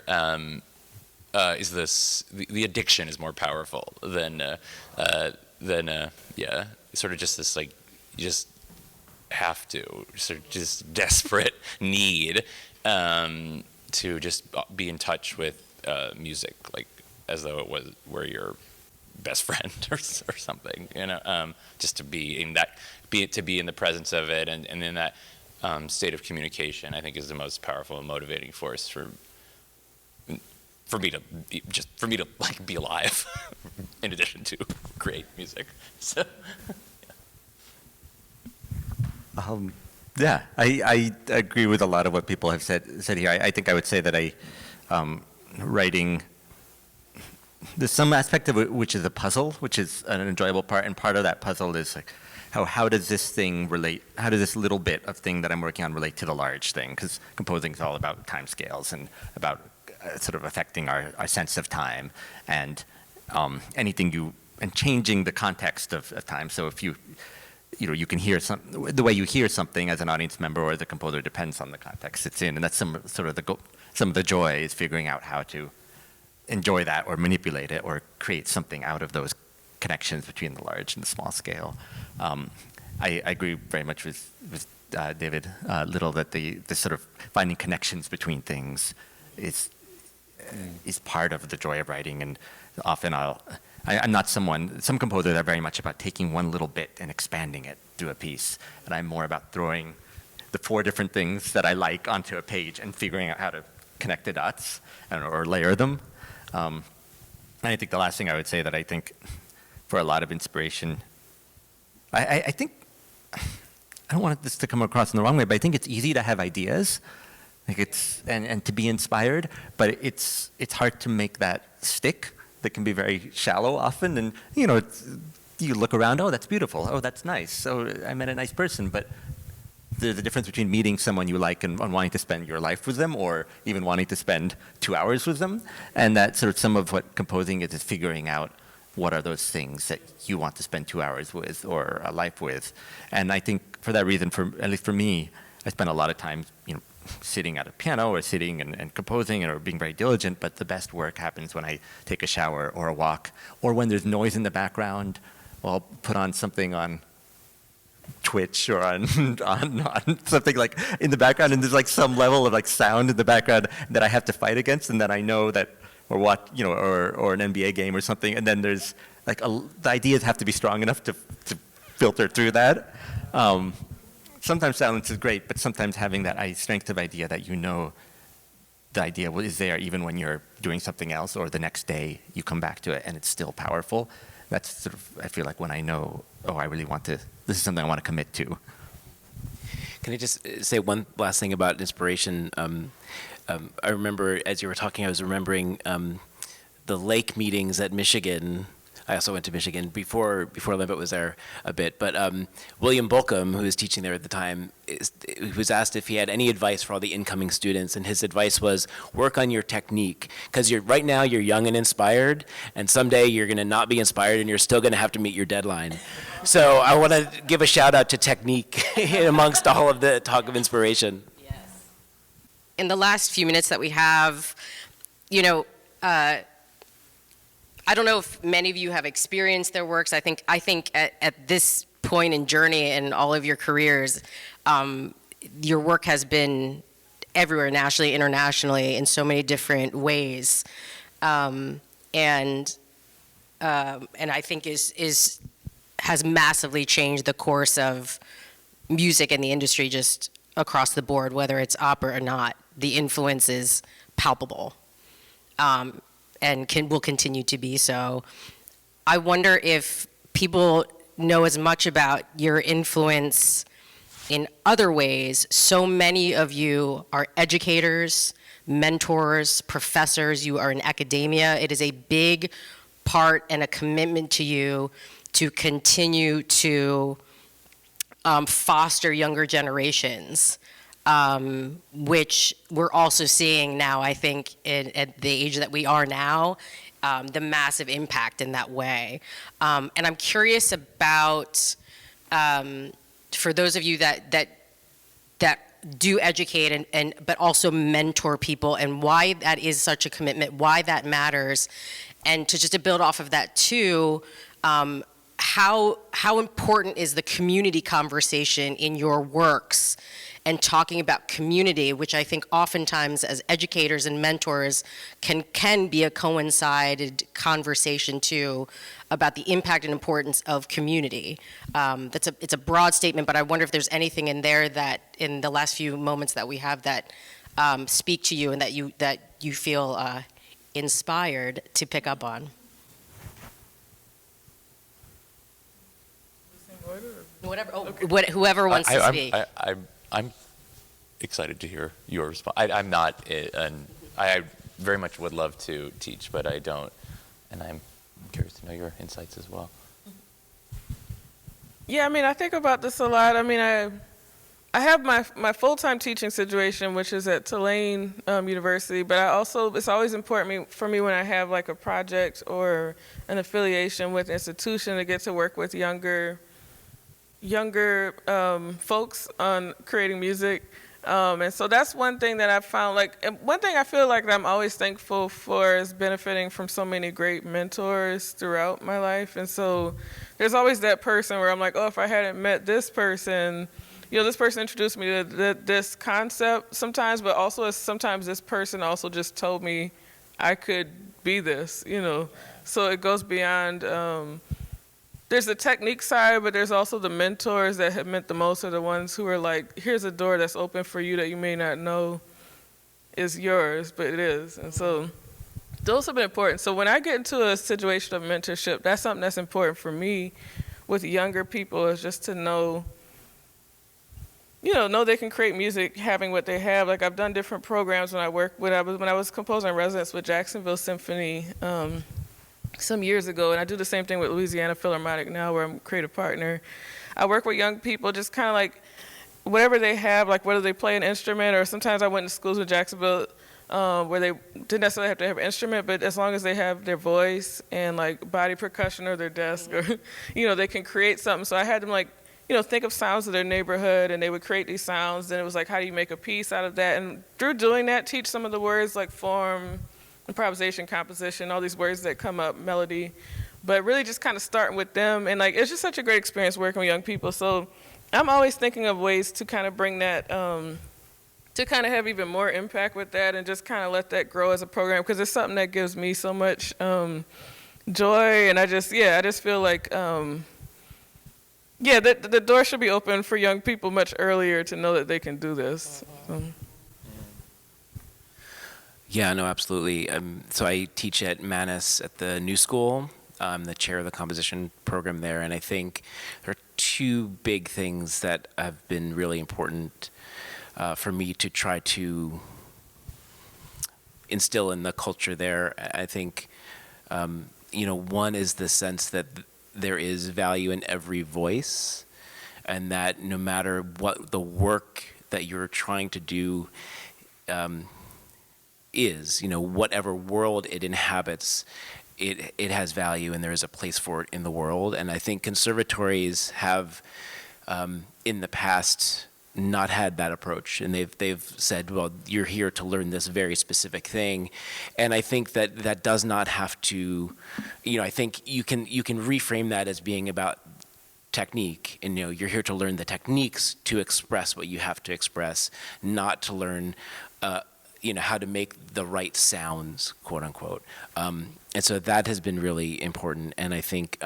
is this. The addiction is more powerful than sort of just this, like, you just have to, sort of just desperate need to just be in touch with music, like as though it were your best friend or something, you know, just to be in the presence of it, and in that state of communication, I think is the most powerful and motivating force for me to like be alive, in addition to create music. So. Yeah, I agree with a lot of what people have said here. I think I would say that writing, there's some aspect of it which is a puzzle, which is an enjoyable part, and part of that puzzle is like, how does this thing relate, how does this little bit of thing that I'm working on relate to the large thing? Because composing is all about time scales and about sort of affecting our sense of time, and and changing the context of time. So if you can hear the way you hear something as an audience member or as a composer depends on the context it's in, and that's some of the joy is figuring out how to enjoy that or manipulate it or create something out of those connections between the large and the small scale. I agree very much with David Little that the sort of finding connections between things is part of the joy of writing, and often I'm not some composers are very much about taking one little bit and expanding it through a piece, and I'm more about throwing the 4 different things that I like onto a page and figuring out how to connect the dots or layer them. And I think the last thing I would say that I think for a lot of inspiration, I think, I don't want this to come across in the wrong way, but I think it's easy to have ideas, like and to be inspired, but it's hard to make that stick. That can be very shallow often, and you look around, oh, that's beautiful, oh, that's nice, oh, I met a nice person, but there's a difference between meeting someone you like and wanting to spend your life with them, or even wanting to spend 2 hours with them, and that sort of some of what composing is figuring out what are those things that you want to spend 2 hours with or a life with. And I think for that reason, at least for me, I spend a lot of time, sitting at a piano or sitting and composing or being very diligent, but the best work happens when I take a shower or a walk, or when there's noise in the background. I'll put on something on Twitch or on something like in the background, and there's like some level of like sound in the background that I have to fight against, and then I know that, or or an NBA game or something, and then there's like the ideas have to be strong enough to filter through that. Sometimes silence is great, but sometimes having that strength of idea that the idea is there even when you're doing something else, or the next day you come back to it and it's still powerful. That's sort of, I feel like when I know, oh, I really want to, this is something I want to commit to. Can I just say one last thing about inspiration? I remember as you were talking, I was remembering the lake meetings at Michigan. I also went to Michigan before Lambert was there a bit. But William Bolcom, who was teaching there at the time, was asked if he had any advice for all the incoming students, and his advice was work on your technique, because right now you're young and inspired, and someday you're going to not be inspired, and you're still going to have to meet your deadline. So I want to give a shout out to technique amongst all of the talk of inspiration. In the last few minutes that we have, I don't know if many of you have experienced their works. I think at this point in journey in all of your careers, your work has been everywhere, nationally, internationally, in so many different ways, and I think has massively changed the course of music in the industry just across the board, whether it's opera or not. The influence is palpable, and will continue to be so. I wonder if people know as much about your influence in other ways. So many of you are educators, mentors, professors. You are in academia. It is a big part and a commitment to you to continue to foster younger generations, which we're also seeing now, I think, at the age that we are now, the massive impact in that way. And I'm curious about, for those of you that do educate but also mentor people, and why that is such a commitment, why that matters, and to build off of that too, how important is the community conversation in your works, and talking about community, which I think oftentimes as educators and mentors can be a coincided conversation too, about the impact and importance of community. It's a broad statement, but I wonder if there's anything in there that, in the last few moments that we have, that speak to you and that you feel inspired to pick up on. Whatever. Whoever wants to speak. I'm excited to hear your response. I'm not, I very much would love to teach, but I don't, and I'm curious to know your insights as well. Yeah, I mean, I think about this a lot. I mean, I have my full-time teaching situation, which is at Tulane University, but it's always important for me when I have like a project or an affiliation with an institution to get to work with younger folks on creating music. And so that's one thing that I've found, and one thing I feel like I'm always thankful for is benefiting from so many great mentors throughout my life. And so there's always that person where I'm like, oh, if I hadn't met this person, this person introduced me to this concept sometimes, but also sometimes this person also just told me I could be this, So it goes beyond, there's the technique side, but there's also the mentors that have meant the most, are the ones who are like, here's a door that's open for you that you may not know is yours, but it is. And so those have been important. So when I get into a situation of mentorship, that's something that's important for me with younger people, is just to know they can create music having what they have. Like, I've done different programs when I was composing in residence with Jacksonville Symphony some years ago, and I do the same thing with Louisiana Philharmonic now, where I'm a creative partner. I work with young people, just kind of like whatever they have, like whether they play an instrument, or sometimes I went to schools in Jacksonville where they didn't necessarily have to have an instrument, but as long as they have their voice and like body percussion or their desk, or they can create something. So I had them think of sounds of their neighborhood, and they would create these sounds. And it was like, how do you make a piece out of that? And through doing that, teach some of the words like form, improvisation, composition, all these words that come up, melody, but really just kind of starting with them. And it's just such a great experience working with young people. So I'm always thinking of ways to kind of bring that, to kind of have even more impact with that, and just kind of let that grow as a program, because it's something that gives me so much joy. And I just feel like, the door should be open for young people much earlier to know that they can do this. Yeah, no, absolutely. So I teach at Manus at the New School. I'm the chair of the composition program there, and I think there are two big things that have been really important for me to try to instill in the culture there. I think, one is the sense that there is value in every voice, and that no matter what the work that you're trying to do is, whatever world it inhabits, it has value, and there is a place for it in the world. And I think conservatories have, in the past, not had that approach, and they've said, well, you're here to learn this very specific thing, and I think that does not have to, I think you can reframe that as being about technique, and you're here to learn the techniques to express what you have to express, not to learn how to make the right sounds, quote unquote. And so that has been really important, and I think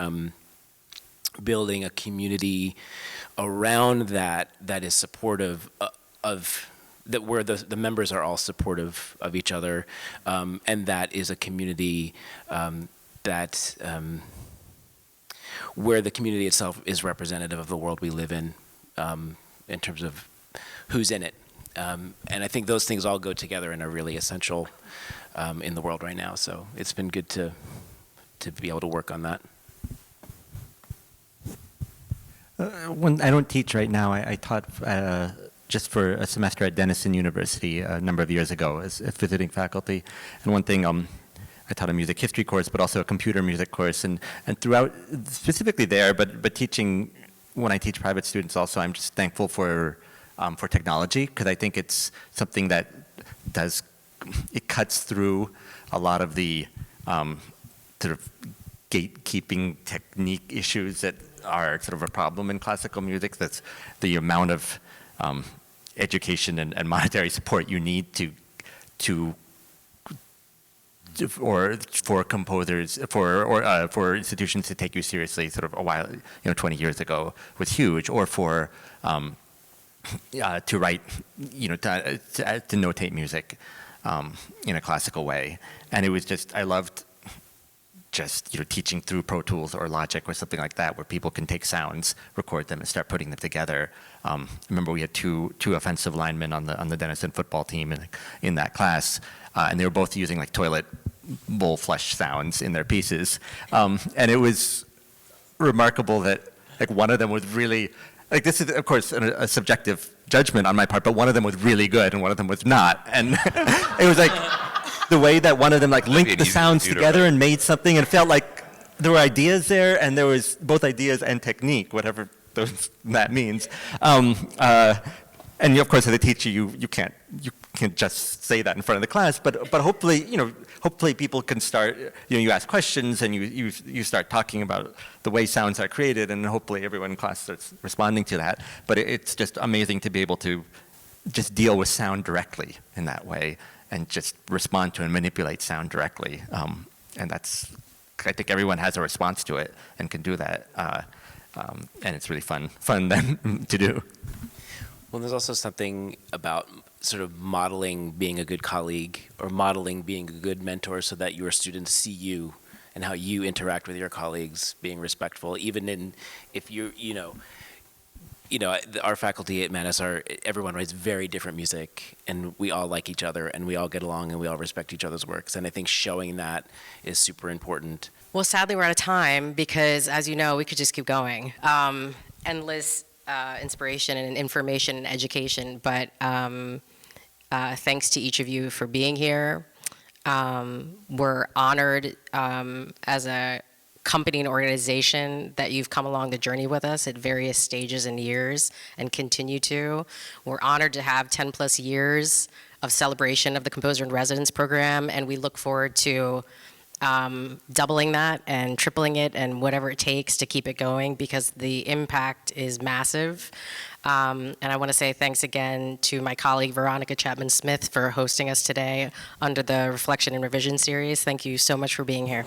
building a community around that is supportive of that, where the members are all supportive of each other, and that is a community that where the community itself is representative of the world we live in terms of who's in it. And I think those things all go together and are really essential in the world right now. So it's been good to be able to work on that. When I don't teach right now, I taught just for a semester at Denison University a number of years ago as a visiting faculty. And one thing, I taught a music history course, but also a computer music course. And throughout, specifically there, but teaching, when I teach private students also, I'm just thankful for technology, because I think it's something that it cuts through a lot of the sort of gatekeeping technique issues that are sort of a problem in classical music. That's the amount of education and monetary support you need for composers, for institutions to take you seriously. Sort of a while, 20 years ago was huge, or for to write, to notate music in a classical way. And it was just, I loved just teaching through Pro Tools or Logic or something like that, where people can take sounds, record them, and start putting them together. I remember we had two offensive linemen on the Denison football team in that class, and they were both using like toilet bowl flush sounds in their pieces, and it was remarkable that like one of them was really, like, this is of course a subjective judgment on my part, but one of them was really good and one of them was not, and it was like the way that one of them like linked the sounds together and made something, and it felt like there were ideas there, and there was both ideas and technique, whatever that means. And of course, as a teacher, you can't just say that in front of the class, but hopefully people can start, you ask questions and you start talking about the way sounds are created, and hopefully everyone in class starts responding to that. But it's just amazing to be able to just deal with sound directly in that way, and just respond to and manipulate sound directly. And that's, I think everyone has a response to it and can do that. And it's really fun then to do. Well, there's also something about sort of modeling being a good colleague, or modeling being a good mentor, so that your students see you and how you interact with your colleagues, being respectful, even if our faculty at Manus everyone writes very different music, and we all like each other, and we all get along, and we all respect each other's works. And I think showing that is super important. Well, sadly, we're out of time because, as you know, we could just keep going. Endless inspiration and information and education, but thanks to each of you for being here. We're honored as a company and organization that you've come along the journey with us at various stages and years and continue to. We're honored to have 10 plus years of celebration of the Composer in Residence program, and we look forward to doubling that and tripling it and whatever it takes to keep it going, because the impact is massive. And I want to say thanks again to my colleague Veronica Chapman-Smith for hosting us today under the Reflection and Revision series. Thank you so much for being here.